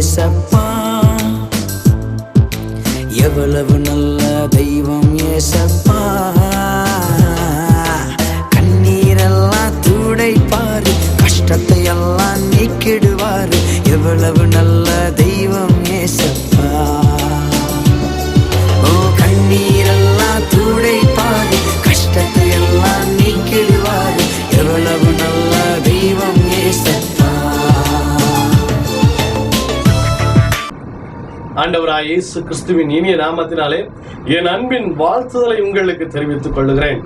ஏசப்பா, எவ்வளவு நல்ல தெய்வம் ஏசப்பா. கண்ணீரெல்லாம் துடைப்பாரு, கஷ்டத்தை எல்லாம் நீக்கிடுவாரு. எவ்வளவு நல்ல தெய்வம் ஏசப்பா. ஓ, கண்ணீரெல்லாம் துடைப்பாரு, கஷ்டத்தை எல்லாம் நீக்கிடுவாரு. எவ்வளவு நல்ல தெய்வம் ஏசப்பா. ஆண்டவராய் இயேசு கிறிஸ்துவின் இனிய நாமத்தினாலே என் அன்பின் வாழ்த்துதலை உங்களுக்கு தெரிவித்துக் கொள்கிறேன்.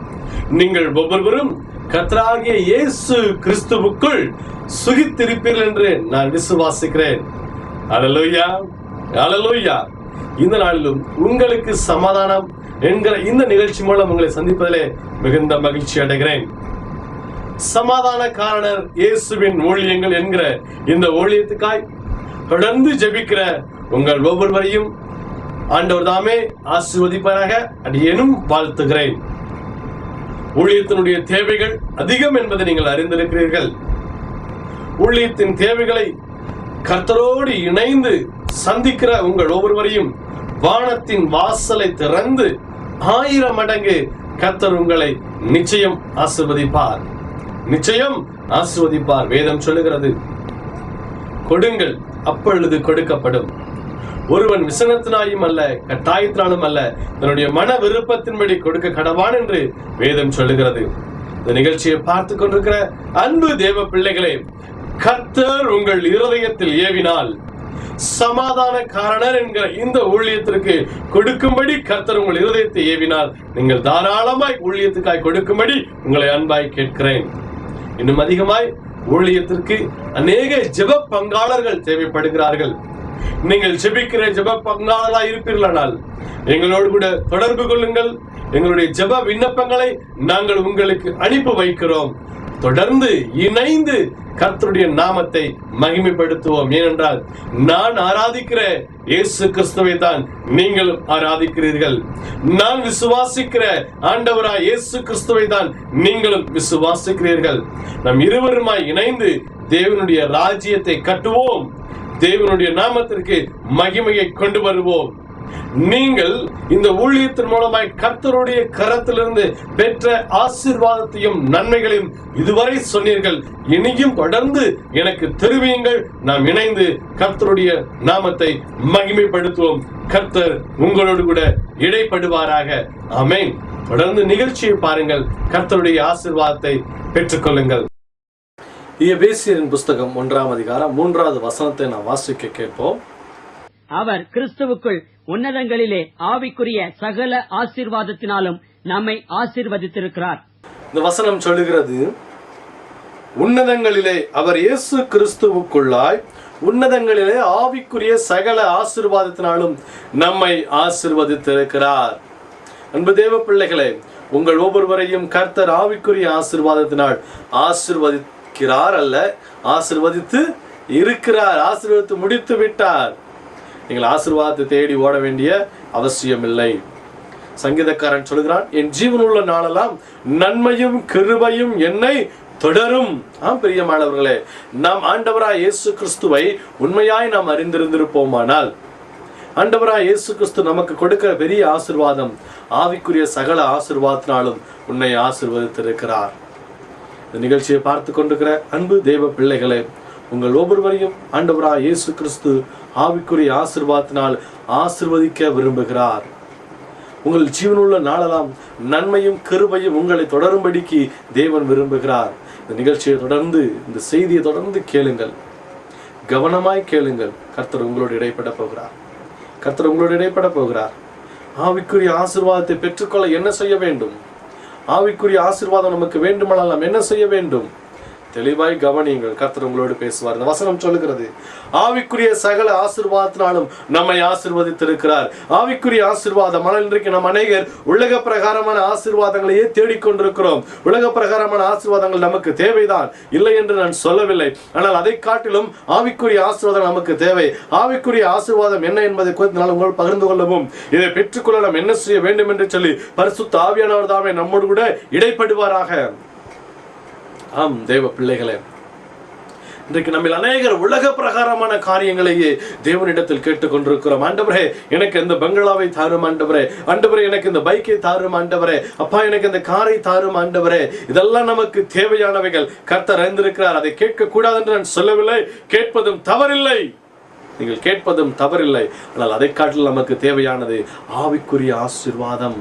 நீங்கள் ஒவ்வொருவரும் கர்த்தராகிய இயேசு கிறிஸ்துவுக்குள் சுகித்திருப்பீர்கள் என்று நான் விசுவாசிக்கிறேன். அல்லேலூயா, அல்லேலூயா. இந்த நாளிலும் உங்களுக்கு சமாதானம் என்கிற இந்த நிகழ்ச்சி மூலம் உங்களை சந்திப்பதிலே மிகுந்த மகிழ்ச்சி அடைகிறேன். சமாதான காரணர் இயேசுவின் ஊழியங்கள் என்கிற இந்த ஊழியத்துக்காய் தொடர்ந்து ஜெபிக்கிற உங்கள் ஒவ்வொருவரையும் ஆண்டவர் தாமே ஆசீர்வதிப்பாராக அடியேனும் வாழ்த்துகிறேன். ஊழியத்தினுடைய தேவைகள் அதிகம் என்பதை நீங்கள் அறிந்திருக்கிறீர்கள். ஊழியத்தின் தேவைகளை கர்த்தரோடு இணைந்து சந்திக்கிற உங்கள் ஒவ்வொருவரையும் வானத்தின் வாசலை திறந்து 1000 மடங்கு கர்த்தர் உங்களை நிச்சயம் ஆசீர்வதிப்பார், நிச்சயம் ஆசீர்வதிப்பார். வேதம் சொல்லுகிறது, கொடுங்கள் அப்பொழுது கொடுக்கப்படும். ஒருவன் விசனத்தினாயும் அல்ல கட்டாயத்தினாலும் அல்ல, தன்னுடைய மன விருப்பத்தின்படி கொடுக்க கடவான் என்று வேதம் சொல்லுகிறது. இந்த நிகழ்ச்சியை பார்த்து கொண்டிருக்கிற அன்பு தேவ பிள்ளைகளே, கர்த்தர் உங்கள் இருதயத்தில் ஏவினால் சமாதான காரணர் என்கிற இந்த ஊழியத்திற்கு கொடுக்கும்படி கர்த்தர் உங்கள் இருதயத்தை ஏவினால் நீங்கள் தாராளமாய் ஊழியத்துக்காய் கொடுக்கும்படி உங்களை அன்பாய் கேட்கிறேன். இன்னும் அதிகமாய் ஊழியத்திற்கு அநேக ஜெப பங்காளர்கள் தேவைப்படுகிறார்கள். நீங்கள் ஜெபிக்கிற ஜெப பங்காளர்களாய் இருப்பீர்களானால் எங்களோடு கூட தொடர்பு கொள்ளுங்கள். எங்களுடைய ஜெப விண்ணப்பங்களை நாங்கள் உங்களுக்கு அனுப்பி வைக்கிறோம். தொடர்ந்து இணைந்து கர்த்தருடைய நாமத்தை மகிமைப்படுத்துவோம். ஏனென்றால் நான் ஆராதிக்கிற இயேசு கிறிஸ்துவை தான் நீங்களும் ஆராதிக்கிறீர்கள். நான் விசுவாசிக்கிற ஆண்டவராய் இயேசு கிறிஸ்துவை தான் நீங்களும் விசுவாசிக்கிறீர்கள். நம் இருவருமாய் இணைந்து தேவனுடைய ராஜ்யத்தை கட்டுவோம், தேவனுடைய நாமத்திற்கு மகிமையை கொண்டு வருவோம். நீங்கள் இந்த ஊழியத்தின் மூலமாய் கர்த்தருடைய கரத்திலிருந்து பெற்ற ஆசீர்வாதத்தையும் நன்மைகளையும் இதுவரை சொன்னீர்கள். இனியும் தொடர்ந்து எனக்கு தெரிவியுங்கள். நாம் இணைந்து கர்த்தருடைய நாமத்தை மகிமைப்படுத்துவோம். கர்த்தர் உங்களோடு கூட இடைப்படுவாராக. ஆமென். தொடர்ந்து நிகழ்ச்சியை பாருங்கள், கர்த்தருடைய ஆசீர்வாதத்தை பெற்றுக்கொள்ளுங்கள். எபேசியரின் புஸ்தகம் 1ஆம் அதிகாரம் 3வது வசனத்தை நாம் வாசிக்க கேட்போம். அவர் கிறிஸ்துவுக்குள் உன்னதங்களிலே ஆவிக்குரிய சகல ஆசீர்வாதத்தினாலும் நம்மை ஆசீர்வதித்திருக்கிறார். இந்த வசனம் சொல்லுகிறது, உன்னதங்களிலே அவர் இயேசு கிறிஸ்துவுக்குள்ளாய் உன்னதங்களிலே ஆவிக்குரிய சகல ஆசீர்வாதத்தினாலும் நம்மை ஆசீர்வதித்திருக்கிறார். அன்பு தேவ பிள்ளைகளே, உங்கள் ஒவ்வொருவரையும் கர்த்தர் ஆவிக்குரிய ஆசீர்வாதத்தினால் ஆசீர்வதிக்கிறார் அல்ல, ஆசீர்வதித்து இருக்கிறார். ஆசீர்வதித்து முடித்து விட்டார். நீங்கள் ஆசீர்வாதத்தை தேடி ஓட வேண்டிய அவசியம் இல்லை. சங்கீதக்காரன் சொல்கிறான், என் ஜீவனுள்ள நாளெல்லாம் நன்மையும் கிருபையும் என்னை தொடரும். பிரியமானவர்களே, நாம் ஆண்டவராய் இயேசு கிறிஸ்துவை உண்மையாய் நாம் அறிந்திருந்திருப்போமானால், ஆண்டவராய் இயேசு கிறிஸ்து நமக்கு கொடுக்கிற பெரிய ஆசீர்வாதம் ஆவிக்குரிய சகல ஆசீர்வாதத்தினாலும் உன்னை ஆசீர்வதித்திருக்கிறார். இந்த நிகழ்ச்சியை பார்த்து கொண்டிருக்கிற அன்பு தேவ பிள்ளைகளே, உங்கள் ஒவ்வொருவரையும் ஆண்டவராய் இயேசு கிறிஸ்து ஆவிக்குரிய ஆசீர்வாதத்தினால் ஆசீர்வதிக்க விரும்புகிறார். உங்கள் ஜீவனுள்ள நாளெல்லாம் நன்மையும் கிருபையும் உங்களை தொடரும்படிக்கு தேவன் விரும்புகிறார். இந்த நிகழ்ச்சியை தொடர்ந்து, இந்த செய்தியை தொடர்ந்து கேளுங்கள், கவனமாய் கேளுங்கள். கர்த்தர் உங்களோடு இடைப்பட போகிறார். கர்த்தர் உங்களோடு இடைப்பட போகிறார். ஆவிக்குரிய ஆசீர்வாதத்தை பெற்றுக்கொள்ள என்ன செய்ய வேண்டும்? ஆவிக்குரிய ஆசீர்வாதம் நமக்கு வேண்டுமானால் நாம் என்ன செய்ய வேண்டும்? தெளிவாய் கவனியுங்கள். கர்த்தர் உங்களோடு பேசுவார். இந்த வசனம் சொல்லுகிறது, ஆவிக்குரிய சகல ஆசீர்வாதத்தினாலும் நம்மை ஆசீர்வதித்திருக்கிறார். ஆவிக்குரிய ஆசீர்வாதம். ஆனால் இன்றைக்கு நாம் அநேகர் உலக பிரகாரமான ஆசீர்வாதங்களையே தேடிக்கொண்டிருக்கிறோம். உலக பிரகாரமான ஆசீர்வாதங்கள் நமக்கு தேவைதான், இல்லை என்று நான் சொல்லவில்லை. ஆனால் அதை காட்டிலும் ஆவிக்குரிய ஆசீர்வாதம் நமக்கு தேவை. ஆவிக்குரிய ஆசீர்வாதம் என்ன என்பதை குறித்து நான் உங்களோடு பகிர்ந்து கொள்ளவும், இதை பெற்றுக்கொள்ள நாம் என்ன செய்ய வேண்டும் என்று சொல்லி பரிசுத்த ஆவியானவர் தாமே நம்மோடு கூட இடைப்படுவாராக. ஆம் தேவ பிள்ளைகளே, இன்றைக்கு நம்ம அநேகர் உலக பிரகாரமான காரியங்களையே தேவனிடத்தில் கேட்டுக்கொண்டிருக்கிறோம். ஆண்டவரே, எனக்கு இந்த பங்களாவை தாரும் ஆண்டவரே, ஆண்டவரே எனக்கு இந்த பைக்கை தாரும் ஆண்டவரே, அப்பா எனக்கு இந்த காரை தாரும் ஆண்டவரே. இதெல்லாம் நமக்கு தேவையானவைகள். கர்த்தர் அறிந்திருக்கிறார். அதை கேட்க கூடாது என்று நான் சொல்லவில்லை, கேட்பதும் தவறில்லை, நீங்கள் கேட்பதும் தவறில்லை. ஆனால் அதை காட்டில் நமக்கு தேவையானது ஆவிக்குரிய ஆசீர்வாதம்.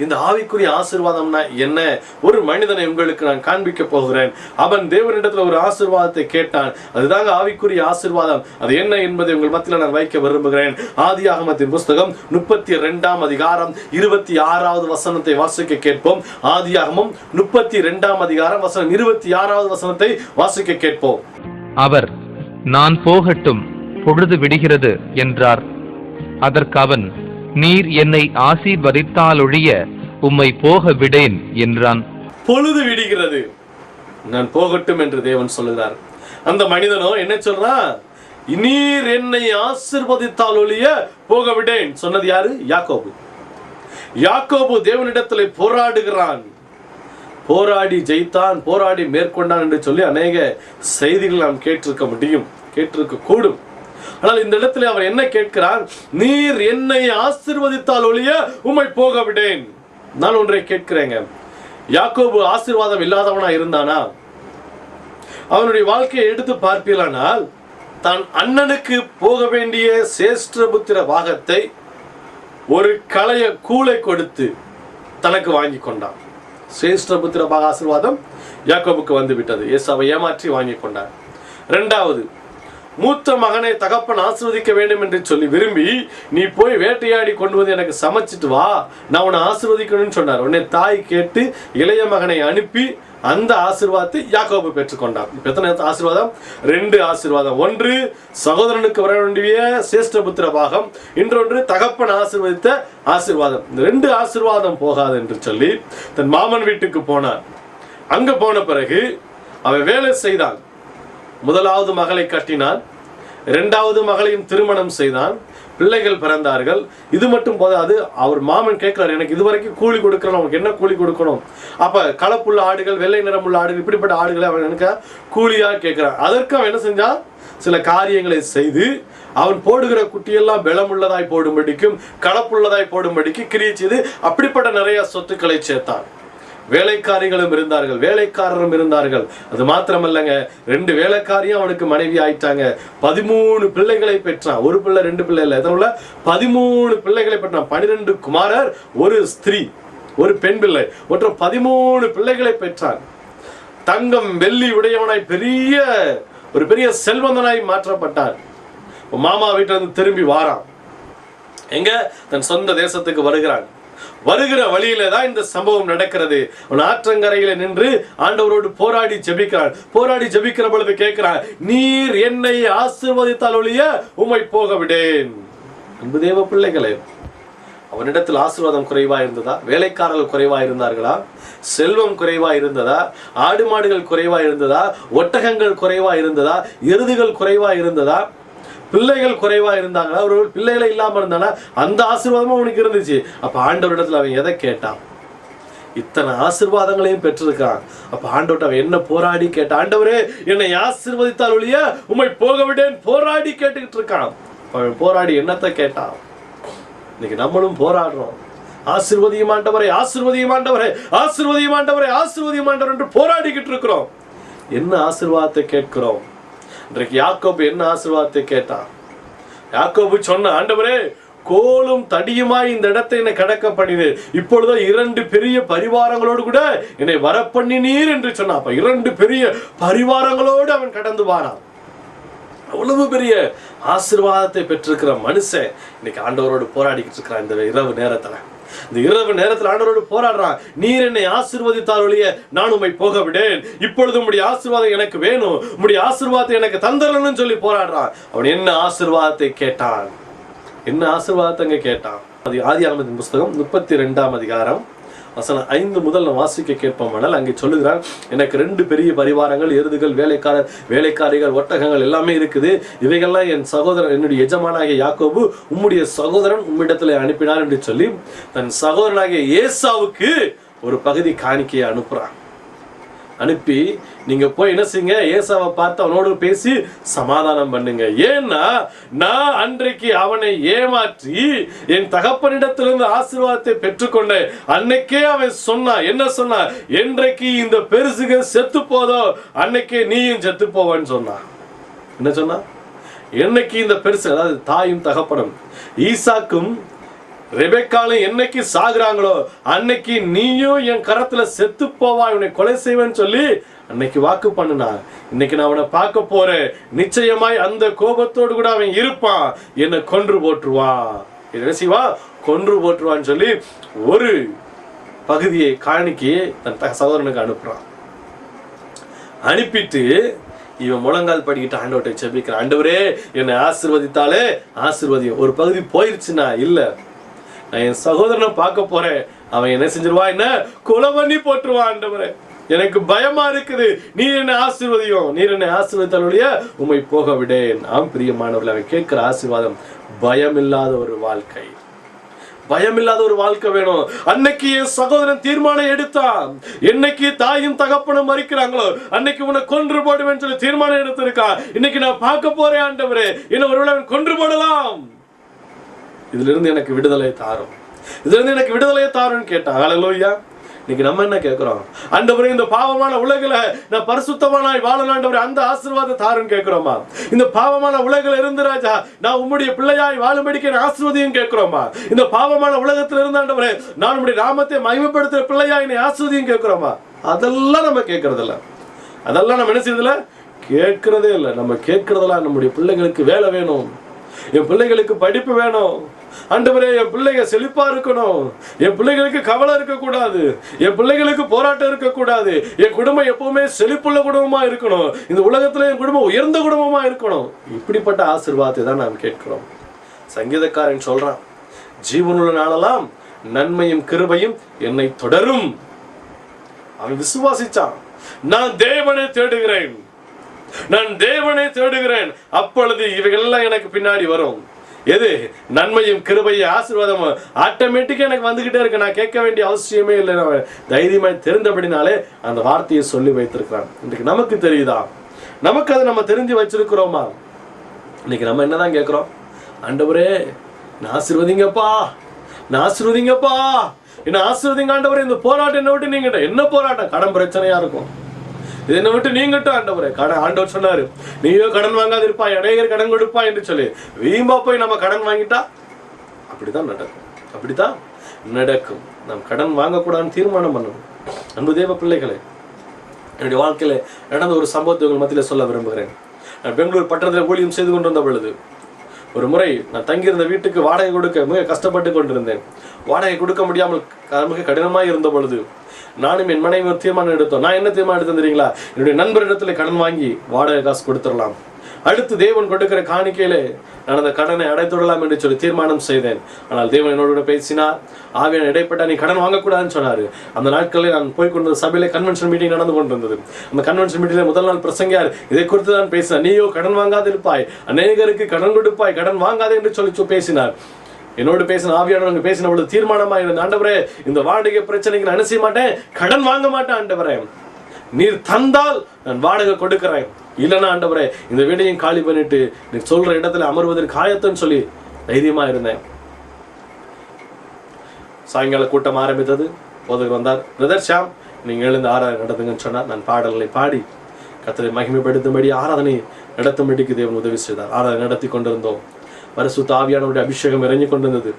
இந்த ஆவிக்குரிய ஆசீர்வாதம்னா என்ன? ஒரு மனிதனை உங்களுக்கு நான் காண்பிக்க போகிறேன். அவன் தேவனிடத்துல ஒரு ஆசீர்வாதத்தை கேட்டான். அதுதாங்க ஆவிக்குரிய ஆசீர்வாதம். அது என்ன என்பதை உங்கள் மத்தியில் நான் வைக்க விரும்புகிறேன். ஆதியாகமத்தின் புஸ்தகம் 32ஆம் அதிகாரம் 26வது வசனத்தை வாசிக்க கேட்போம். ஆதியாகமம் 32ஆம் அதிகாரம் வசனம் 26வது வசனத்தை வாசிக்க கேட்போம். அவர், நான் போகட்டும், பொழுது விடுகிறது என்றார். அதற்கு அவன், நீர் என்னை ஆசீர்வதித்தாலொழிய உம்மை போக விடேன் என்றான். பொழுது விடுகிறது, நான் போகட்டும் என்று தேவன் சொல்லுகிறார். அந்த மனிதனோ என்ன சொல்றான்? நீர் என்னை ஆசீர்வதித்தாலொழிய போக விடேன். சொன்னது யாரு? யாக்கோபு. யாக்கோபு தேவனிடத்திலே போராடுகிறான். போராடி ஜெயித்தான், போராடி மேற்கொண்டான் என்று சொல்லி அநேக செய்திகள் நாம் கேட்டிருக்க முடியும், கேட்டிருக்க கூடும். ஆனால் இந்த இடத்துல அவர் என்ன கேட்கிறார்? நீர் என்னை ஆசீர்வதித்தால் ஒழிய உம்மை போக விடேன். நான் ஒன்றை கேட்கிறேங்க, யாக்கோபு ஆசீர்வாதம் இல்லாதவனா இருந்தானா? அவனுடைய வாழ்க்கையை எடுத்து பார்ப்பீர்களானால் தான் அண்ணனுக்கு போக வேண்டிய சேஷ்டபுத்திர பாகத்தை ஒரு களைய கூளை கொடுத்து தனக்கு வாங்கி கொண்டான். சேஷ்டபுத்திர பாக ஆசீர்வாதம் யாக்கோபுக்கு வந்து விட்டது. ஏசாவை ஏமாற்றி வாங்கி கொண்டார். இரண்டாவது, மூத்த மகனை தகப்பன் ஆசீர்வதிக்க வேண்டும் என்று சொல்லி விரும்பி, நீ போய் வேட்டையாடி கொண்டு வந்து எனக்கு சமைச்சிட்டு வா, நான் உன்னை ஆசீர்வதிக்கணும்னு சொன்னார். உடனே தாய் கேட்டு இளைய மகனை அனுப்பி அந்த ஆசீர்வாதத்தை யாக்கோபு பெற்றுக்கொண்டார். இப்ப எத்தனை ஆசீர்வாதம்? 2 ஆசீர்வாதம். ஒன்று சகோதரனுக்கு வர வேண்டிய சேஷ்டபுத்திர பாகம், இன்னொன்று தகப்பன் ஆசீர்வதித்த ஆசீர்வாதம். இந்த 2 ஆசீர்வாதம் போகாது என்று சொல்லி தன் மாமன் வீட்டுக்கு போனார். அங்க போன பிறகு அவன் வேலை செய்தான். முதலாவது மகளை கட்டினான், 2வது மகளையும் திருமணம் செய்தான், பிள்ளைகள் பிறந்தார்கள். இது மட்டும் போதாது, அவர் மாமன் கேட்கிறார், எனக்கு இதுவரைக்கும் கூலி கொடுக்கணும், அவனுக்கு என்ன கூலி கொடுக்கணும்? அப்ப கலப்புள்ள ஆடுகள், வெள்ளை நிறமுள்ள ஆடுகள், இப்படிப்பட்ட ஆடுகளை அவன் எனக்கு கூலியா கேட்கிறான். அதற்கு அவன் என்ன செஞ்சான்? சில காரியங்களை செய்து அவன் போடுகிற குட்டியெல்லாம் பலமுள்ளதாய் போடும்படிக்கும் கலப்புள்ளதாய் போடும்படிக்கு கிரியை செய்து அப்படிப்பட்ட நிறைய சொத்துக்களை சேர்த்தான். வேலைக்காரிகளும் இருந்தார்கள், வேலைக்காரரும் இருந்தார்கள். அது மாத்திரமல்லங்க, 2 வேலைக்காரியும் அவனுக்கு மனைவி ஆயிட்டாங்க. 13 பிள்ளைகளை பெற்றான். ஒரு பிள்ளை 2 பிள்ளை இல்லை, எத்தனை? 13 பிள்ளைகளை பெற்றான். 12 குமாரர், ஒரு ஸ்திரீ, ஒரு பெண் பிள்ளை, மற்றும் 13 பிள்ளைகளை பெற்றான். தங்கம் வெள்ளி உடையவனாய் ஒரு பெரிய செல்வந்தனாய் மாற்றப்பட்டார். மாமா வீட்டில இருந்து திரும்பி வாரான். எங்க? தன் சொந்த தேசத்துக்கு வருகிறான். வருகிற வழியில தான் இந்த சம்பவம் நடக்கிறது. அவன் ஆற்றங்கரையில நின்று ஆண்டவரோடு போராடி ஜெபிக்கிறான். போராடி ஜெபிக்கிற பொழுது கேட்கிறான், நீர் என்னை ஆசீர்வதித்தால் ஒழிய உம்மை போக விடேன். அன்பு தேவ பிள்ளைகளே, அவனிடத்தில் ஆசீர்வாதம் குறைவா இருந்ததா? வேலைக்காரர்கள் குறைவா இருந்தார்களா? செல்வம் குறைவா இருந்ததா? ஆடு மாடுகள் குறைவா இருந்ததா? ஒட்டகங்கள் குறைவா இருந்ததா? எருதுகள் குறைவா இருந்ததா? பிள்ளைகள் குறைவா இருந்தாங்களா? ஒரு பிள்ளைகளை இல்லாம இருந்தானா? அந்த ஆசீர்வாதமும் அவனுக்கு இருந்துச்சு. அப்ப ஆண்டவரிடத்துல அவன் எதை கேட்டான்? இத்தனை ஆசீர்வாதங்களையும் பெற்றிருக்கான். அப்ப ஆண்டவர்கிட்ட அவன் என்ன போராடி கேட்டான்? ஆண்டவரே, என்னை ஆசீர்வதித்தால் ஒழிய உம்மை போக விடேன். போராடி கேட்டுக்கிட்டு இருக்கான். அவன் போராடி என்னத்தை கேட்டான்? இன்னைக்கு நம்மளும் போராடுறோம். ஆசீர்வதியும் ஆண்டவரே, ஆசீர்வதியும் ஆண்டவரே, ஆசீர்வதியும் ஆண்டவரே, ஆசீர்வதியும் ஆண்டவர் என்று போராடிக்கிட்டு இருக்கிறோம். என்ன ஆசீர்வாதத்தை கேட்கிறோம்? இன்றைக்கு யாக்கோபு என்ன ஆசீர்வாதத்தை கேட்டான்? யாக்கோபு சொன்ன, ஆண்டவரே, கோலும் தடியுமாய் இந்த இடத்தை என்னை கடக்க பண்ணினீர், இப்பொழுதோ 2 பெரிய பரிவாரங்களோடு கூட என்னை வரப்பண்ணினீர் என்று சொன்னான். அப்ப 2 பெரிய பரிவாரங்களோடு அவன் கடந்து வாரான். அவ்வளவு பெரிய ஆசீர்வாதத்தை பெற்றிருக்கிற மனுஷன் இன்னைக்கு ஆண்டவரோடு போராடிக்கிட்டு இருக்கிறான். இந்த இரவு நேரத்தில் ஆண்டவரோடு போராடுறான். நீர் என்னை ஆசீர்வதித்தால் ஒழிய நான் உம்மை போக விடேன். இப்பொழுது உம்முடைய ஆசீர்வாதம் எனக்கு வேணும், உம்முடைய ஆசீர்வாதத்தை எனக்கு தந்தரணும்னு சொல்லி போராடுறான். அவன் என்ன ஆசீர்வாதத்தை கேட்டான்? என்ன ஆசீர்வாதத்தை கேட்டான்? அது ஆதியாகமத்தின் புஸ்தகம் 32ஆம் அதிகாரம் வசனம் 5 முதல் நான் வாசிக்க கேட்போமானால் அங்கே சொல்லுகிறான், எனக்கு 2 பெரிய பரிவாரங்கள், எருதுகள், வேலைக்காரிகள், ஒட்டகங்கள் எல்லாமே இருக்குது. இவைகள்லாம் என் சகோதரன், என்னுடைய எஜமானாகிய யாக்கோபு உம்முடைய சகோதரன் உம்மிடத்தில் அனுப்பினார் என்று சொல்லி தன் சகோதரனாகிய ஏசாவுக்கு ஒரு பகுதி காணிக்கையை அனுப்புறான். அனுப்பி நீங்க போய் என்ன செய்யுங்க, ஏசாவை பார்த்து அவனோடு பேசி சமாதானம் பண்ணுங்க. ஏன்னா நான் அன்றைக்கு அவனை ஏமாற்றி என் தகப்பனிடத்திலிருந்து ஆசீர்வாதத்தை பெற்றுக்கொண்டேன். அன்னைக்கே அவன் சொன்னான், என்ன சொன்னான், என்றைக்கு இந்த பெருசுக செத்து போதோ அன்னைக்கே நீயும் செத்து போவான்னு சொன்னான். என்ன சொன்னா, என்னைக்கு இந்த பெருசு, அதாவது தாயும் தகப்பனும் ஈசாக்கும் ரெபெக்காலும் என்னைக்கு சாகுறாங்களோ அன்னைக்கு நீயும் என் கரத்துல செத்து போவா, இவனை கொலை செய்வேன்னு சொல்லி அன்னைக்கு வாக்கு பண்ணுனா. இன்னைக்கு நான் அவனை பார்க்க போறேன், நிச்சயமாய் அந்த கோபத்தோடு கூட அவன் இருப்பான், என்னை கொன்று போட்டுருவான், என்ன செய்வான், கொன்று போட்டுருவான்னு சொல்லி ஒரு பகுதியை காணிக்கையை தன் சகோதரனுக்கு அனுப்புறான். அனுப்பிட்டு இவன் முழங்கால் படிக்கிட்டு ஆண்டவர்கிட்ட ஜெபிக்கிறான், ஆண்டவரே என்னை ஆசீர்வதித்தாலே ஆசீர்வதியும். ஒரு பகுதி போயிருச்சுன்னா இல்ல, நான் என் சகோதரனை பார்க்க போறேன், அவன் என்ன செஞ்சிருவான், என்ன கொலை பண்ணி போட்டுருவான். ஆண்டவரே எனக்கு பயமா இருக்குது, நீர் என்னை ஆசீர்வதியும், நீர் என்னை ஆசீர்வதித்தாலுடைய உம்மை போக விடேன். ஆம் பிரியமானவர்கள், அவன் கேட்கிற ஆசீர்வாதம் பயமில்லாத ஒரு வாழ்க்கை, பயமில்லாத ஒரு வாழ்க்கை வேணும். அன்னைக்கு என் சகோதரன் தீர்மானம் எடுத்தான், என்னைக்கு தாயும் தகப்பனும் மறிக்கிறாங்களோ அன்னைக்கு உன்னை கொன்று போடுவேன்னு சொல்லி தீர்மானம் எடுத்திருக்கான். இன்னைக்கு நான் பார்க்க போறேன் ஆண்டவரே, என்ன ஒருவேளை அவன் கொன்று போடலாம், இதுல இருந்து எனக்கு விடுதலை தாரும், இதுல இருந்து எனக்கு விடுதலையை தாருன்னு கேட்டான். ஹல்லேலூயா. இன்னைக்கு நம்ம என்ன கேட்கிறோம், ஆண்டவரே இந்த பாவமான உலகில நான் பரிசுத்தமானாய் வாழணும் ஆண்டவரே, அந்த ஆசீர்வாதம் தாருன்னு கேட்கிறோமா? இந்த பாவமான உலகில இருந்து ராஜா நான் உம்முடைய பிள்ளையாய் வாழும்படிக்கு ஆசீர்வாதம் கேட்கிறோமா? இந்த பாவமான உலகத்துல இருந்து ஆண்டவரே நான் உம்முடைய நாமத்தை மகிமைப்படுத்துற பிள்ளையாய் என்னை ஆசீர்வாதம் கேட்கிறோமா? அதெல்லாம் நம்ம கேட்கறது இல்ல, அதெல்லாம் நம்ம என்ன செய்யறதில்ல, கேட்கறதே இல்லை. நம்ம கேட்கறதெல்லாம் நம்முடைய பிள்ளைகளுக்கு வேலை வேணும், என் பிள்ளைகளுக்கு படிப்பு வேணும் ஆண்டவரே, என் பிள்ளைங்க செழிப்பா இருக்கணும், என் பிள்ளைகளுக்கு கவலை இருக்கக்கூடாது, என் பிள்ளைகளுக்கு போராட்டம் இருக்கக்கூடாது, என் குடும்பம் எப்பவுமே செழிப்புள்ள குடும்பமா இருக்கணும், இந்த உலகத்துல என் குடும்பம் உயர்ந்த குடும்பமா இருக்கணும். இப்படிப்பட்ட ஆசீர்வாதத்தை தான் நாம் கேட்கிறோம். சங்கீதக்காரன் சொல்றான், ஜீவனுள்ள நாளெல்லாம் நன்மையும் கிருபையும் என்னை தொடரும். அவன் விசுவாசிச்சான், நான் தேவனை தேடுகிறேன், நான் தேவனை தேடுகிறேன், அப்பொழுது இவைகள்லாம் எனக்கு பின்னாடி வரும். எது? நன்மையும் கிருபையும் ஆசீர்வாதமும் ஆட்டோமேட்டிக்கா எனக்கு வந்துகிட்டே இருக்கு, நான் கேட்க வேண்டிய அவசியமே இல்லை. நம்ம தைரியமாய் தெரிந்தபடினாலே அந்த வார்த்தையை சொல்லி வைத்திருக்கிறான். இன்றைக்கு நமக்கு தெரியுதா? நமக்கு அதை நம்ம தெரிஞ்சு வச்சிருக்கிறோமா? இன்னைக்கு நம்ம என்னதான் கேட்கிறோம், ஆண்டவரே நான் ஆசீர்வதிங்கப்பா, நான் ஆசீர்வதிங்கப்பா, என்ன ஆசீர்வதிங்க ஆண்டவரே, இந்த போராட்டம் என்ன விட்டு நீங்க, என்ன போராட்டம், கடன் பிரச்சனையா இருக்கும், இது என்ன விட்டு நீங்கட்டும் ஆண்டவரே. கடன் ஆண்டவர் சொன்னாரு, நீயோ கடன் வாங்காது இருப்பாய், அநேகர் கடன் கொடுப்பா என்று சொல்லி வீம்பா போய் நம்ம கடன் வாங்கிட்டா அப்படிதான் நடக்கும், அப்படித்தான் நடக்கும். நாம் கடன் வாங்கக்கூடாதுன்னு தீர்மானம் பண்ணணும். அன்பு தேவ பிள்ளைகளே, என்னுடைய வாழ்க்கையில நடந்த ஒரு சம்பவத்தை உங்கள் மத்தியில சொல்ல விரும்புகிறேன். நான் பெங்களூர் பட்டணத்தில் ஊழியம் செய்து கொண்டிருந்த பொழுது ஒரு முறை நான் தங்கியிருந்த வீட்டுக்கு வாடகை கொடுக்க மிக கஷ்டப்பட்டு கொண்டிருந்தேன். வாடகை கொடுக்க முடியாமல் மிக கடினமாக இருந்த பொழுது நானும் என் மனைவி ஒரு தீர்மானம் எடுத்தோம். நான் என்ன தீர்மானம் எடுத்தேன் தெரியுங்களா? என்னுடைய நண்பரிடத்துல கடன் வாங்கி வாடகை காசு கொடுத்துடலாம், அடுத்து தேவன் கொடுக்கிற காணிக்கையிலே நான் அந்த கடனை அடைத்துடலாம் என்று சொல்லி தீர்மானம் செய்தேன். ஆனால் தேவன் என்னோட பேசினார், ஆவியான இடைப்பட்ட நீ கடன் வாங்கக்கூடாதுன்னு சொன்னாரு. அந்த நாட்களில் நான் போய் கொண்ட சபையில கன்வென்ஷன் மீட்டிங் நடந்து கொண்டிருந்தது. அந்த கன்வென்ஷன் மீட்டிங்ல முதல் நாள் பிரசங்கியார் இதை குறித்து தான் பேசினார். நீயோ கடன் வாங்காது இருப்பாய், அநேகருக்கு கடன் கொடுப்பாய், கடன் வாங்காதே என்று சொல்லி பேசினார். என்னோடு பேசின ஆவியானவங்க பேசின பொழுது தீர்மானமா இருந்த, ஆண்டவரே இந்த வாடகை பிரச்சனைக்கு நான் என்ன செய்ய மாட்டேன், கடன் வாங்க மாட்டேன் ஆண்டவரே, நீர் தந்தால் நான் வாடகை கொடுக்கிறேன், இல்லைன்னா ஆண்டவரே இந்த வீடையும் காலி பண்ணிட்டு நீ சொல்ற இடத்துல அமர்வதற்கு ஆயத்தன்னு சொல்லி தைரியமா இருந்தேன். சாயங்கால கூட்டம் ஆரம்பித்தது. போதகர் வந்தார், பிரதர் ஷாம் நீங்க எழுந்து ஆராதனை நடத்துங்கன்னு சொன்னார். நான் பாடல்களை பாடி கர்த்தரை மகிமைப்படுத்தும்படி ஆராதனை நடத்தும்படிக்கு தேவன் உதவி செய்தார். ஆராதனை நடத்தி கொண்டிருந்தோம். பரிசுத்த ஆவியானவருடைய அபிஷேகம் இறங்கி கொண்டிருந்தது.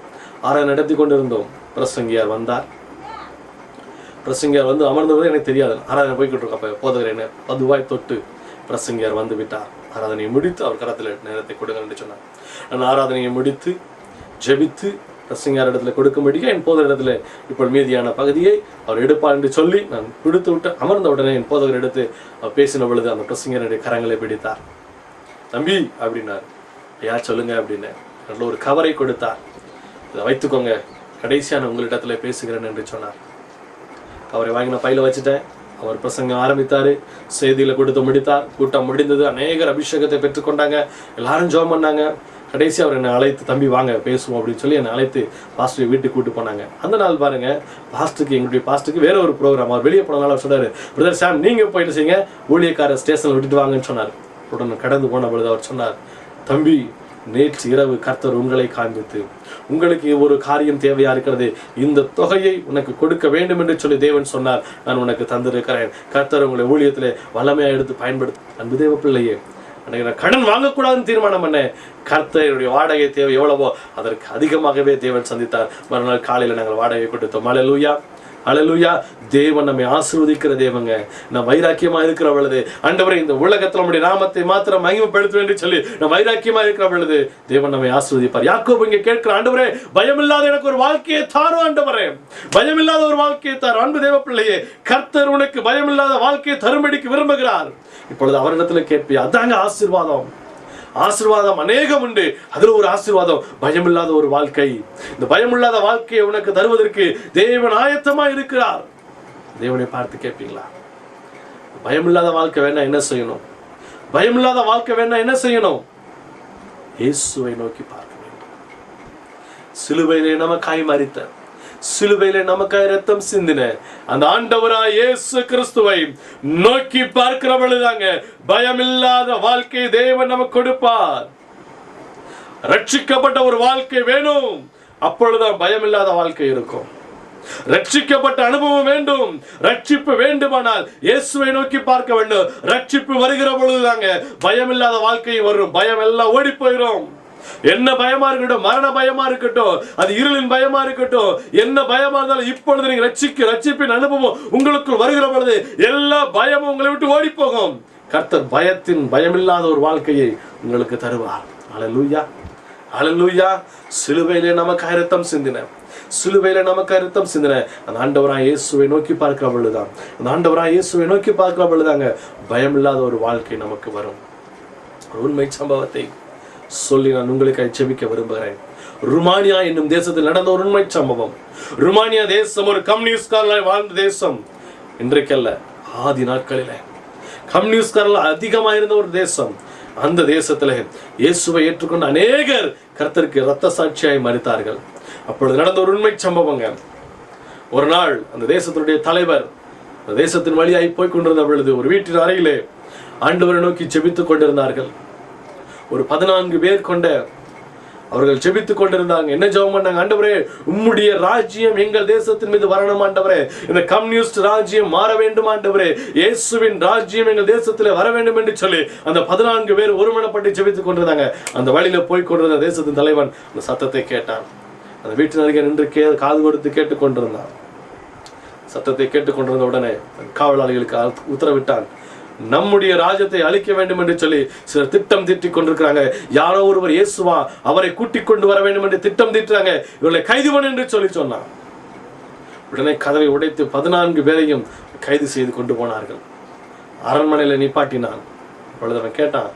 ஆராதனை நடத்தி கொண்டிருந்தோம். பிரசங்கியார் வந்தார். பிரசங்கியார் வந்து அமர்ந்தது எனக்கு தெரியாது. ஆராதனை போய்கிட்டு இருக்கோம். அப்ப போதகர் என்ன பதுவாய் தொட்டு பிரசங்கியார் வந்து விட்டார். ஆராதனையை முடித்து அவர் கரத்தில் நேரத்தை கொடுங்க என்று சொன்னார். நான் ஆராதனையை முடித்து ஜெபித்து பிரசங்கியார் இடத்துல கொடுக்கும்படியா என் போதகர் இடத்துல இப்போ மீதியான பகுதியை அவர் எடுப்பார் என்று சொல்லி நான் கொடுத்து விட்டு அமர்ந்த உடனே என் போதகர் எடுத்து அவர் பேசின பொழுது அந்த பிரசங்கியருடைய கரங்களை பிடித்தார். தம்பி அப்படின்னார். ஐயா சொல்லுங்க அப்படின்னு நல்ல ஒரு கவரை கொடுத்தார். இதை வைத்துக்கோங்க, கடைசியான உங்களிடத்துல பேசுகிறேன் என்று சொன்னார். கவரை வாங்கி நான் பையில வச்சுட்டேன். அவர் பிரசங்கம் ஆரம்பித்தாரு, செய்தியில கொடுத்து முடித்தார். கூட்டம் முடிந்தது. அநேகர் அபிஷேகத்தை பெற்றுக்கொண்டாங்க. எல்லாரும் ஜெபம் பண்ணாங்க. கடைசி அவர் என்னை அழைத்து, தம்பி வாங்க பேசுவோம் அப்படின்னு சொல்லி என்னை அழைத்து பாஸ்டர் வீட்டுக்கு கூட்டு போனாங்க. அந்த நாள் பாருங்க, எங்களுடைய பாஸ்டருக்கு வேற ஒரு ப்ரோக்ராம். அவர் வெளியே போனதால அவர் சொன்னாரு, பிரதர் சாம் நீங்க போயிட்டு செய்யுங்க, ஊழியக்காரர் ஸ்டேஷன்ல விட்டுட்டு வாங்கன்னு சொன்னார். உடனே கடந்து போன பொழுது அவர் சொன்னார், தம்பி நேற்று இரவு கர்த்தர் உங்களை காண்பித்து உங்களுக்கு ஒரு காரியம் தேவையா இருக்கிறது, இந்த தொகையை உனக்கு கொடுக்க வேண்டும் என்று சொல்லி தேவன் சொன்னார், நான் உனக்கு தந்திருக்கிறேன். கர்த்தர் உங்களை ஊழியத்திலே வல்லமையா எடுத்து பயன்படுத்த. அன்பு தேவ பிள்ளையே, அன்றைக்கு நான் கடன் வாங்கக்கூடாதுன்னு தீர்மானம் பண்ணேன். கர்த்தருடைய வாடகை தேவை எவ்வளவோ அதற்கு அதிகமாகவே தேவன் சந்தித்தார். மறுநாள் காலையில் நாங்கள் வாடகை கொடுத்தோம். அல்லேலூயா, அல்லேலூயா. தேவன் நம்மை ஆசீர்வதிக்கிற தேவங்க. நான் வைராக்கியமா இருக்கிற பொழுது, ஆண்டவரே இந்த உலகத்தில் நம்முடைய நாமத்தை மாத்திரம் மகிமைப்படுத்துவேன் என்று சொல்லி நான் வைராக்கியமா இருக்கிற பொழுது தேவன் நம்மை ஆசீர்வதிப்பார். யாக்கோபு இங்கே கேட்கிற, ஆண்டவரே பயமில்லாத எனக்கு ஒரு வாழ்க்கையை தாரும், ஆண்டவரே பயமில்லாத ஒரு வாழ்க்கையை தாரும். அன்பு தேவ பிள்ளையே, கர்த்தர் உனக்கு பயமில்லாத வாழ்க்கையை தரும்படிக்கு விரும்புகிறார். இப்பொழுது அவரிடத்துல கேட்பியா? அதாங்க ஆசீர்வாதம். ஆசீர்வாதம் அநேகம் உண்டு. அதுல ஒரு ஆசீர்வாதம் பயமில்லாத ஒரு வாழ்க்கை. இந்த பயமில்லாத வாழ்க்கையை உனக்கு தருவதற்கு தேவன் ஆயத்தமா இருக்கிறார். தேவனை பார்த்து கேட்பீங்களா? பயமில்லாத வாழ்க்கை வேணா என்ன செய்யணும்? பயமில்லாத வாழ்க்கை வேணா என்ன செய்யணும்? இயேசுவை நோக்கி பார்க்க வேண்டும். சிலுவையிலே நமக்காய் மரித்த, சிலுவையிலே நமக்காய் ரத்தம் சிந்தின அந்த ஆண்டவராய் இயேசு கிறிஸ்துவை நோக்கி பார்க்கிற பொழுதுதாங்க பயமில்லாத வாழ்க்கை தேவன் நமக்கு கொடுப்பார். ரட்சிக்கப்பட்ட ஒரு வாழ்க்கை வேணும், அப்பொழுதுதான் பயமில்லாத வாழ்க்கை இருக்கும். ரட்சிக்கப்பட்ட அனுபவம் வேண்டும். ரட்சிப்பு வேண்டுமானால் இயேசுவை நோக்கி பார்க்க வேண்டும். ரட்சிப்பு வருகிற பொழுதுதாங்க பயமில்லாத வாழ்க்கை வரும். பயம் எல்லாம் ஓடி போயிடும். என்ன பயமா இருக்கட்டும், மரண பயமா இருக்கட்டும், அது இருளின் பயமா இருக்கட்டும், என்ன பயமா இருந்தாலும் இப்பொழுது நீங்க ரட்சிப்பின் அனுபவம் உங்களுக்குள் வருகிற பொழுது எல்லா பயமும் உங்களை விட்டு ஓடி போகும். கர்த்தர் பயமில்லாத ஒரு வாழ்க்கையை உங்களுக்கு தருவார். அல்லேலூயா, அல்லேலூயா. சிலுவையிலே நமக்கு ரத்தம் சிந்தின, சிலுவையில நமக்கு ரத்தம் சிந்தின அந்த ஆண்டவராய் இயேசுவை நோக்கி பார்க்கிற பொழுதுதான், அந்த ஆண்டவராய் இயேசுவை நோக்கி பார்க்கிற பொழுதுதாங்க பயமில்லாத ஒரு வாழ்க்கை நமக்கு வரும். உண்மை சம்பவத்தை சொல்லி நான் உங்களுக்கு ஜெபிக்க விரும்புகிறேன். ருமானியா என்னும் தேசத்தில் நடந்த ஒரு உண்மை சம்பவம். ருமானியா தேசம் ஒரு கம்யூனிஸ்ட்காரர்களாய் வாழ்ந்த தேசம். இன்றைக்கல்ல, ஆதி நாட்களில கம்யூனிஸ்ட்காரர்கள் அதிகமாக இருந்த ஒரு தேசம். அந்த தேசத்துல இயேசுவை ஏற்றுக்கொண்ட அநேகர் கர்த்தருக்கு இரத்த சாட்சியாய் மரித்தார்கள். அப்பொழுது நடந்த ஒரு உண்மை சம்பவங்க. ஒரு நாள் அந்த தேசத்தினுடைய தலைவர் அந்த தேசத்தின் வழியாய் போய் கொண்டிருந்த பொழுது ஒரு வீட்டின் அறையிலே ஆண்டவரை நோக்கி ஜெபித்துக் கொண்டிருந்தார்கள். ஒரு 14 பேர் கொண்ட அவர்கள் ஜெபித்துக் கொண்டிருந்தாங்க. என்ன ஜெபம் பண்ணாங்க? ஆண்டவரே உம்முடைய ராஜ்யம் எங்கள் தேசத்தின் மீது வரணும் ஆண்டவரே. இந்த கம்யூனிஸ்ட் ராஜ்யம் மாற வேண்டும் ஆண்டவரே. இயேசுவின் ராஜ்யம் எங்கள் தேசத்தில் வர வேண்டும் என்று சொல்லி அந்த 14 பேர் ஒருமனப்பட்டு ஜெபித்துக் கொண்டிருந்தாங்க. அந்த வழியில போய் கொண்டிருந்த தேசத்தின் தலைவன் அந்த சத்தத்தை கேட்டான். அந்த வீட்டின் அருகே நின்று காது கொடுத்து கேட்டுக்கொண்டிருந்தான். சத்தத்தை கேட்டுக்கொண்டிருந்த உடனே காவலாளிகளுக்கு உத்தரவிட்டான், நம்முடைய ராஜ்யத்தை அழிக்க வேண்டும் என்று சொல்லி சிலர் திட்டம் தீட்டிக் கொண்டிருக்கிறாங்க. யாரோ ஒருவர் இயேசுவா, அவரை கூட்டிக் கொண்டு வர வேண்டும் என்று திட்டம் தீட்டுறாங்க, இவர்களை கைது பண்ணு என்று சொல்லி சொன்னான். உடனே கதவை உடைத்து 14 பேரையும் கைது செய்து கொண்டு போனார்கள். அரண்மனையில நிப்பாட்டினான். அப்பொழுது அவன் கேட்டான்,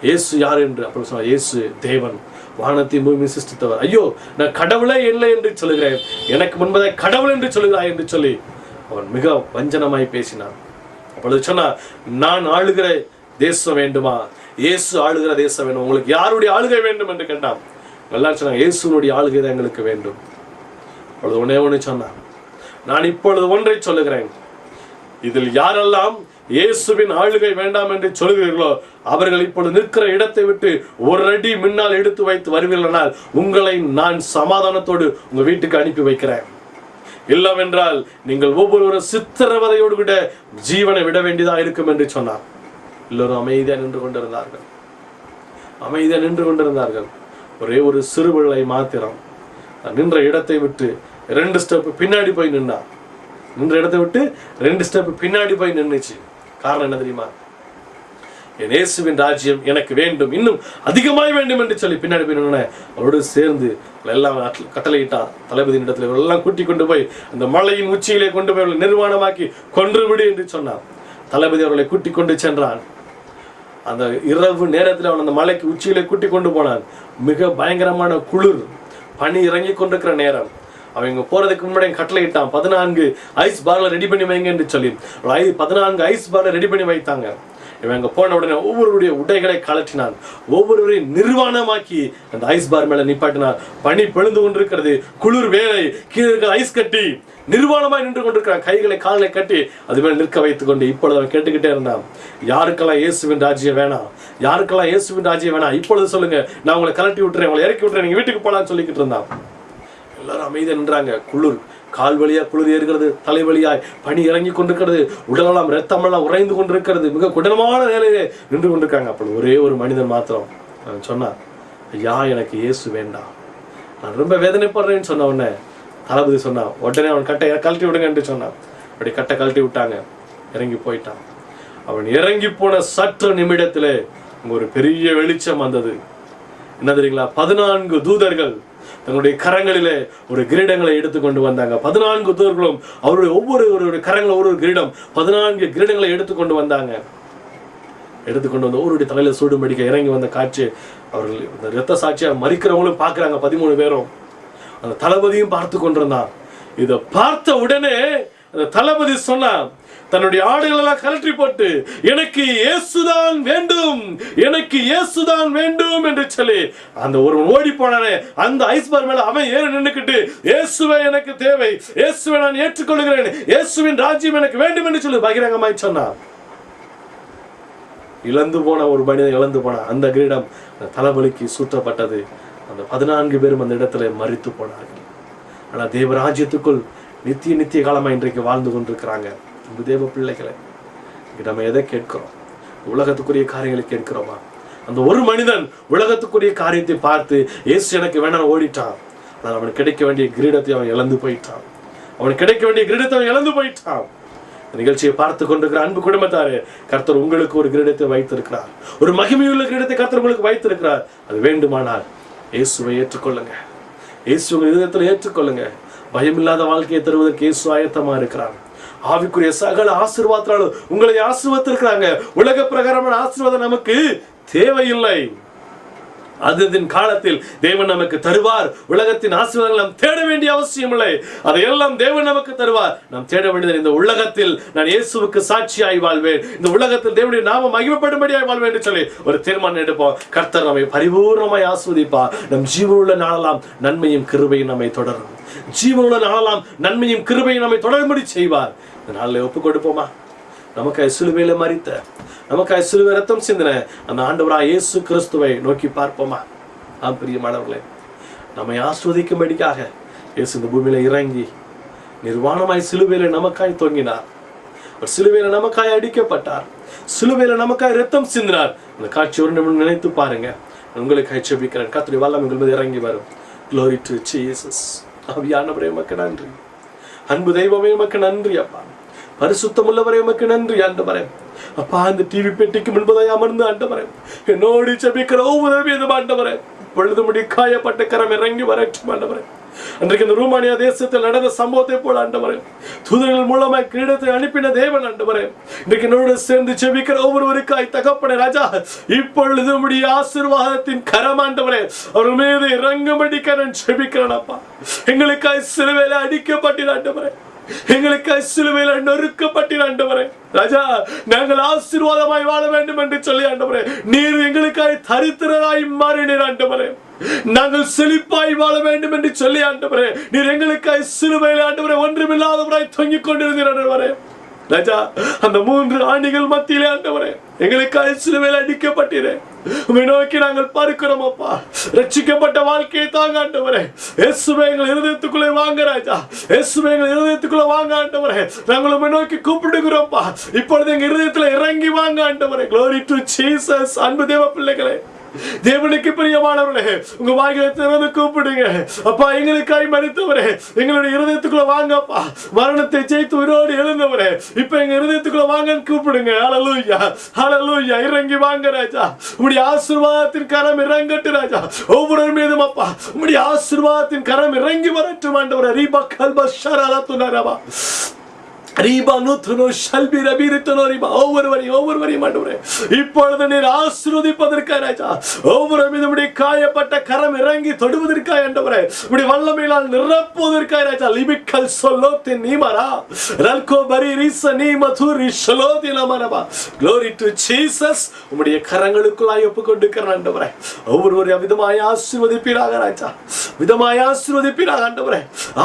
இயேசு யார் என்று. அப்புறம் சொன்னான், இயேசு தேவன், வானத்தையும் பூமி சிருஷ்டித்தவர். ஐயோ, நான் கடவுளே இல்லை என்று சொல்லுகிறேன், எனக்கு முன்பதை கடவுள் என்று சொல்லுகிறாய் என்று சொல்லி அவன் மிக வஞ்சனமாய் பேசினான். அப்பொழுது சொன்னா, நான் ஆளுகிற தேசம் வேண்டுமா? இயேசு ஆளுகிற தேசம் வேணும். உங்களுக்கு யாருடைய ஆளுகை வேண்டும் என்று கேட்டான். எல்லாரும் சொன்னாங்க, இயேசுனுடைய ஆளுகை தான் எங்களுக்கு வேண்டும். அப்பொழுது ஒண்ணே சொன்னான், நான் இப்பொழுது ஒன்றை சொல்லுகிறேன், இதில் யாரெல்லாம் இயேசுவின் ஆளுகை வேண்டாம் என்று சொல்லுகிறீர்களோ அவர்கள் இப்பொழுது நிற்கிற இடத்தை விட்டு ஒரு அடி முன்னால் எடுத்து வைத்து வருவீர்களானால் உங்களை நான் சமாதானத்தோடு உங்க வீட்டுக்கு அனுப்பி வைக்கிறேன். இல்லவென்றால் நீங்கள் ஒவ்வொருவரும் சித்திரவதையோடு கூட ஜீவனை விட வேண்டியதாக இருக்கும் என்று சொன்னார். எல்லோரும் அமைதியா நின்று கொண்டிருந்தார்கள். அமைதியா நின்று கொண்டிருந்தார்கள். ஒரே ஒரு சிறுபிள்ளை மாத்திரம் நின்ற இடத்தை விட்டு 2 ஸ்டெப் பின்னாடி போய் நின்றார். நின்ற இடத்தை விட்டு 2 ஸ்டெப் பின்னாடி போய் நின்றுச்சு. காரணம் என்ன தெரியுமா? என் இயேசுவின் ராஜ்யம் எனக்கு வேண்டும், இன்னும் அதிகமாய் வேண்டும் என்று சொல்லி பின்னாடி போய் நின்று அவரோடு சேர்ந்து எல்லாம் கட்டளையிட்டார். தளபதியின் இடத்துல எல்லாம் கூட்டி கொண்டு போய் அந்த மலையின் உச்சியிலே கொண்டு போய் அவர்களை நிர்வாணமாக்கி கொன்று விடு என்று சொன்னார். தளபதி அவர்களை கூட்டி கொண்டு சென்றான். அந்த இரவு நேரத்தில் அவன் அந்த மலைக்கு உச்சியிலே கூட்டி கொண்டு போனான். மிக பயங்கரமான குளிர், பனி இறங்கி கொண்டிருக்கிற நேரம். அவங்க போறதுக்கு முன்னாடி கட்டளை இட்டான், 14 ஐஸ் பார்ல ரெடி பண்ணி வைங்க என்று சொல்லி 14 ஐஸ் பார்ல ரெடி பண்ணி வைத்தாங்க. இவங்க போன உடனே ஒவ்வொருடைய உடைகளை கலற்றினான், ஒவ்வொருவரையும் நிர்வாணமாக்கி அந்த ஐஸ் பார் மேல நிப்பாட்டினான். பனி பெழுந்து கொண்டிருக்கிறது, குளிர் வேலை, கீழே இருக்கிற ஐஸ் கட்டி நிர்வாணமாய் நின்று கொண்டிருக்கிறான். கைகளை கால்களை கட்டி அது மேல நிற்க வைத்துக் கொண்டு இப்பொழுது அவன் கேட்டுக்கிட்டே இருந்தான், யாருக்கெல்லாம் இயேசுவின் ராஜ்யம் வேணாம், யாருக்கெல்லாம் இயேசுவின் ராஜ்யம் வேணாம், இப்பொழுது சொல்லுங்க, நான் உங்களை கலட்டி விட்டுறேன், உங்களை இறக்கி விட்டுறேன், நீங்க வீட்டுக்கு போலான்னு சொல்லிக்கிட்டு இருந்தான். எல்லாரும் அமைதியா நின்றாங்க. குளிர், கால் வழியா குளிர் ஏறுகிறது, தலை வழியாய் பனி இறங்கி கொண்டிருக்கிறது, உடலெல்லாம் ரத்தமெல்லாம் உறைந்து கொண்டிருக்கிறது, மிக கடினமான நிலையிலே நின்று கொண்டிருக்காங்க. அப்படி ஒரே ஒரு மனிதன் மாத்திரம் சொன்னான், ஐயா எனக்கு இயேசு வேண்டாம், நான் ரொம்ப வேதனைப்படுறேன்னு சொன்ன உடனே தளபதி சொன்னான், உடனே அவன் கட்டை கழட்டி விடுங்க என்று சொன்னான். அப்படி கட்டை கழட்டி விட்டாங்க, இறங்கி போயிட்டான். அவன் இறங்கி போன சற்று நிமிடத்திலே ஒரு பெரிய வெளிச்சம் வந்தது. என்ன தெரியுங்களா, 14 தூதர்கள் தங்களுடைய கரங்களிலே ஒரு கிரீடங்களை எடுத்து கொண்டு வந்தாங்க. 14 தூதர்களும் அவருடைய ஒவ்வொரு கரங்களில் ஒரு கிரீடம், 14 கிரீடங்களை எடுத்துக்கொண்டு வந்தாங்க. எடுத்துக்கொண்டு வந்து ஒவ்வொருடைய தலையில சூடும்படிக்க இறங்கி வந்த காட்சி அவர்கள் இரத்த சாட்சியா மறிக்கிறவங்களும் பார்க்கிறாங்க. 13 பேரும் அந்த தளபதியும் பார்த்து கொண்டிருந்தான். இதை பார்த்த உடனே அந்த தளபதி சொன்னான், தன்னுடைய ஆடைகள் எல்லாம் கலற்றி போட்டு, எனக்கு இயேசுதான் வேண்டும், எனக்கு இயேசுதான் வேண்டும் என்று சொல்லி அந்த ஒருவன் ஓடி போனானே அந்த ஐஸ்பார் மேல அவன் ஏறி நின்னுக்கிட்டு, இயேசுவே எனக்கு தேவை, இயேசுவை நான் ஏற்றுக்கொள்கிறேன், இயேசுவின் ராஜ்யம் எனக்கு வேண்டும் என்று சொல்லி பகிரங்கமாய் சொன்னான். இழந்து போன ஒரு மனிதன் இழந்து போன அந்த கிரீடம் அந்த தளபதிக்கு சூட்டப்பட்டது. அந்த 14 பேரும் அந்த இடத்துல மரித்து போனார்கள். ஆனா தேவராஜ்யத்துக்குள் நித்திய காலமா இன்றைக்கு வாழ்ந்து கொண்டிருக்கிறாங்க. தேவ பிள்ளைகளை, நம்ம எதை கேட்கிறோம்? உலகத்துக்குரிய காரியங்களை கேட்கிறோமா? அந்த ஒரு மனிதன் உலகத்துக்குரிய காரியத்தை பார்த்து இயேசு எனக்கு வேணாம் ஓடிட்டான். ஆனால் அவனுக்கு கிடைக்க வேண்டிய கிரீடத்தை அவன் இழந்து போயிட்டான். அவனுக்கு கிடைக்க வேண்டிய கிரீடத்தை அவன் இழந்து போயிட்டான். நிகழ்ச்சியை பார்த்து கொண்டிருக்கிற அன்பு குடும்பத்தாரே, கர்த்தர் உங்களுக்கு ஒரு கிரீடத்தை வைத்திருக்கிறார், ஒரு மகிமையுள்ள கிரீடத்தை கர்த்தர் உங்களுக்கு வைத்திருக்கிறார். அது வேண்டுமானால் இயேசுவை ஏற்றுக்கொள்ளுங்க, இயேசுவை இதயத்தில் ஏற்றுக்கொள்ளுங்க. பயமில்லாத வாழ்க்கையை தருவதற்கு இயேசு ஆயத்தமா இருக்கிறார். ஆவிக்குரிய சகல ஆசீர்வாதத்தாலும் உங்களை ஆசீர்வதித்திருக்கிறாங்க. உலக பிரகாரமான ஆசீர்வாதம் நமக்கு தேவையில்லை. அதன் காலத்தில் தேவன் நமக்கு தருவார். உலகத்தின் ஆசீர்வாதங்கள் நாம் தேட வேண்டிய அவசியம் இல்லை, அதையெல்லாம் தேவன் நமக்கு தருவார். நாம் தேட வேண்டியது, இந்த உலகத்தில் நான் இயேசுவுக்கு சாட்சியாய் வாழ்வேன், இந்த உலகத்தில் தேவனுடைய நாமம் மகிமைப்படும்படியாய் வாழ்வேன் என்று சொல்லி ஒரு தீர்மானம் எடுப்போம். கர்த்தர் நம்மை பரிபூர்ணமாய் ஆசீர்வதிப்பார். நம் ஜீவனுள்ள நாளெல்லாம் நன்மையும் கிருபையும் நம்மை தொடரும். ஜீவனுள்ள நாளெல்லாம் நன்மையும் கிருபையும் நம்மை தொடரும்படி செய்வார். இந்த நாளில் ஒப்பு கொடுப்போமா? நமக்காய் சிலுவையில மரித்த, நமக்காய் சிலுவை ரத்தம் சிந்தின அந்த ஆண்டவராய் இயேசு கிறிஸ்துவை நோக்கி பார்ப்போமா? பிரியமானவர்களே, நம்மை ஆஸ்வதிக்கும்படிக்காக இயேசு இந்த பூமியில இறங்கி நிர்வாணமாய் சிலுவையில நமக்காய் தொங்கினார். சிலுவையில நமக்காய் அடிக்கப்பட்டார், சிலுவையில நமக்காய் ரத்தம் சிந்தினார். அந்த காட்சி ஒரு நிமிடம் நினைத்து பாருங்க. உங்களுக்காய் ஜெபிக்கிறேன். கர்த்தருடைய வல்லமை உங்கள் மீது இறங்கி வரும். Glory to Jesus. ஆவியானவரே உமக்கு நன்றி. அன்பு தெய்வமே உமக்கு நன்றி அப்பா. பரிசுத்தமுள்ளவரே உமக்கு நன்றி ஆண்டவரே. அப்பா, இந்த டிவி பெட்டிக்கு முன்பதாய் அமர்ந்து ஆண்டவரே என்னோடு ஜெபிக்கிற ஒவ்வொரு மீதும் ஆண்டவரே பொழுது முடி காயப்பட்ட கரம் இறங்கி வரட்டும் ஆண்டவரே. அன்றைக்கு இந்த ரூமானியா தேசத்தில் நடந்த சம்பவத்தை போல ஆண்டவரே தூதர்கள் மூலமாய் கிரீடத்தை அனுப்பின தேவன் ஆண்டவரே, இன்றைக்கு என்னோடு சேர்ந்து ஜெபிக்கிற ஒவ்வொருவருக்காய் தகப்பனே ராஜா, இப்பொழுது உம்முடைய ஆசீர்வாதத்தின் கரம் ஆண்டவரே அவர் மீது இறங்கும்படிக்க நான் ஜெபிக்கிறேன் அப்பா. எங்களுக்காய் சிலுவையில அடிக்கப்பட்டீர் ஆண்டவரே, எங்களுக்காய் சிலுவையில நொறுக்கப்பட்டீர் ஆண்டவரே ராஜா. நாங்கள் ஆசீர்வாதமாய் வாழ வேண்டும் என்று சொல்லி ஆண்டவரே நீர் எங்களுக்காய் தரித்திரராய் மாறினீர் ஆண்டவரே. நாங்கள் செழிப்பாய் வாழ வேண்டும் என்று சொல்லி ஆண்டவரே நீர் எங்களுக்காய் சிலுவையில ஆண்டவரே ஒன்றுமில்லாதவராய் தொங்கிக் கொண்டிருந்தீர் ஆண்டவரே ராஜா. அந்த 3 ஆணிகள் மத்தியிலே ஆண்டவரே எங்களுக்காய் சிலுவையில அடிக்கப்பட்டீரே. உம்மை நோக்கி நாங்கள் பார்க்கிறோம் அப்பா. ரட்சிக்கப்பட்ட வாழ்க்கையை தாங்க ஆண்டவரே. இயேசுவே எங்கள் இருதயத்துக்குள்ளே வாங்க ராஜா, இயேசுவே எங்கள் இருதயத்துக்குள்ளே வாங்க ஆண்டவரே. நாங்கள் உம்மை நோக்கி கூப்பிடுகிறோம்ப்பா. இப்பொழுது எங்க இருதயத்துல இறங்கி வாங்க ஆண்டவரே. Glory to Jesus. அன்பு தேவ பிள்ளைகளே, தேவனுக்கு பிரியமானவர்களே, உங்க வாய்களை திறந்து கூப்பிடுங்க. அப்பா, எங்களுக்காய் மரித்தவரே எங்களுடைய இருதயத்துக்குள்ள வாங்கப்பா. மரணத்தை ஜெயித்து உயிரோடு எழுந்தவரே இப்ப எங்க இருதயத்துக்குள்ள வாங்கன்னு கூப்பிடுங்க. ஹல்லேலூயா, ஹல்லேலூயா. இறங்கி வாங்க ராஜா. உம்முடைய ஆசீர்வாதத்தின் கரம் இறங்கட்டு ராஜா ஒவ்வொரு மீதும் அப்பா. உம்முடைய ஆசீர்வாதத்தின் கரம் இறங்கி வரட்டும் ஆண்டவரே. ரீபா கல்பா ஷரலத்துனரபா. ஒவ்வொருவரையும் ஆண்டவரே இப்பொழுது நீர் ஆசீர்வதிப்பதற்காக ராஜா, ஒவ்வொரு நம்முடைய காயப்பட்ட கரம் இறங்கி தொடுவதற்காக ஆண்டவரே, உம்முடைய வல்லமையால் நிரப்புவதற்காக ராஜா. லிபிக்கல் சொல்லோத்தி நீமரா ரல்கோ பரி ரிச நீ மதுரி ஷலோதி நமரபா. Glory to Jesus. உம்முடைய கரங்களுக்குள்ளாய் ஒப்புக்கொண்டிருக்கிறேன் ஆண்டவரே. ஒவ்வொருவரையும் விதமாய் ஆசீர்வதிப்பீராக ராஜா, விதமாய் ஆசீர்வதிப்பீராக ஆண்டவரே.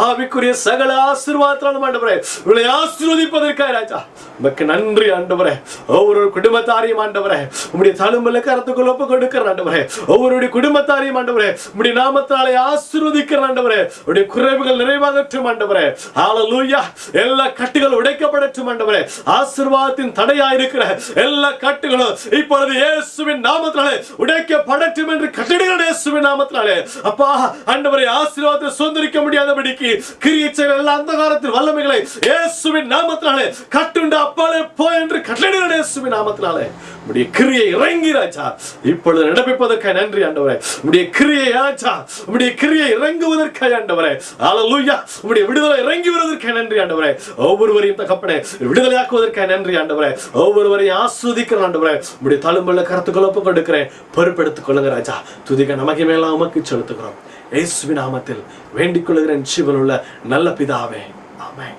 ஆவிக்குரிய சகல ஆசீர்வாதத்தாலும் ஆண்டவரே உங்களை ஆசீர்வதிப்பதற்காக ராஜா உமக்கு நன்றி ஆண்டவரே. ஒவ்வொரு குடும்பத்தாரையும் ஆண்டவரே உம்முடைய தழும்புல கரத்துக்குள் ஒப்புக்கொடுக்கிறேன் ஆண்டவரே. ஒவ்வொருடைய குடும்பத்தாரையும் ஆண்டவரே உம்முடைய நாமத்தாலே ஆசீர்வதிக்கிறேன் ஆண்டவரே. உம்முடைய குறைவுகள் நிறைவாகட்டும் ஆண்டவரே. ஹல்லேலூயா. எல்லா கட்டுகள் உடைக்கப்படட்டும் ஆண்டவரே. ஆசீர்வாதத்தின் தடையாயிருக்கிற எல்லா கட்டுகளும் இப்பொழுது இயேசுவின் நாமத்தினாலே உடைக்கப்படட்டும் என்று கட்டளையிடுகிறேன் இயேசுவின் நாமத்தினாலே. அப்பா ஆண்டவரே, ஆசீர்வாதத்தை சுதந்திரிக்க முடியாதபடிக்கு கிரியை செய்கிற எல்லா அந்தகாரத்தின் வல்லமைகளை இயேசுவின் நாமத்தினாலே கட்டுண்ட அப்பாலே போ என்று கட்டளையிடுகிறேன் இயேசுவின் நாமத்தினாலே. உம்முடைய கிரியை இறங்கி ராஜா இப்பொழுது நடப்பிப்பதற்காக நன்றி ஆண்டவரே. உம்முடைய கிரியை ராஜா, உம்முடைய கிரியை இறங்குவதற்காக ஆண்டவரே. ஹல்லேலூயா. உம்முடைய விடுதலை இறங்கி வருவதற்காக நன்றி ஆண்டவரே. ஒவ்வொருவரையும் தகப்பனே விடுதலையாக்குவதற்காக நன்றி ஆண்டவரே. ஒவ்வொருவரையும் ஆஸ்வதிக்கிறேன் ஆண்டவரே. உம்முடைய தழும்புள்ள கருத்துக்கள் ஒப்புக்கொடுக்கிறேன். பொறுப்பெடுத்துக் கொள்ளுங்க ராஜா. துதிக்க நமக்கு மேலாம் உமக்கு செலுத்துகிறோம் இயேசுவின் நாமத்தில் வேண்டிக் கொள்கிறேன் ஜீவனுள்ள நல்ல பிதாவே. ஆமென்.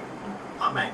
ஆமென்.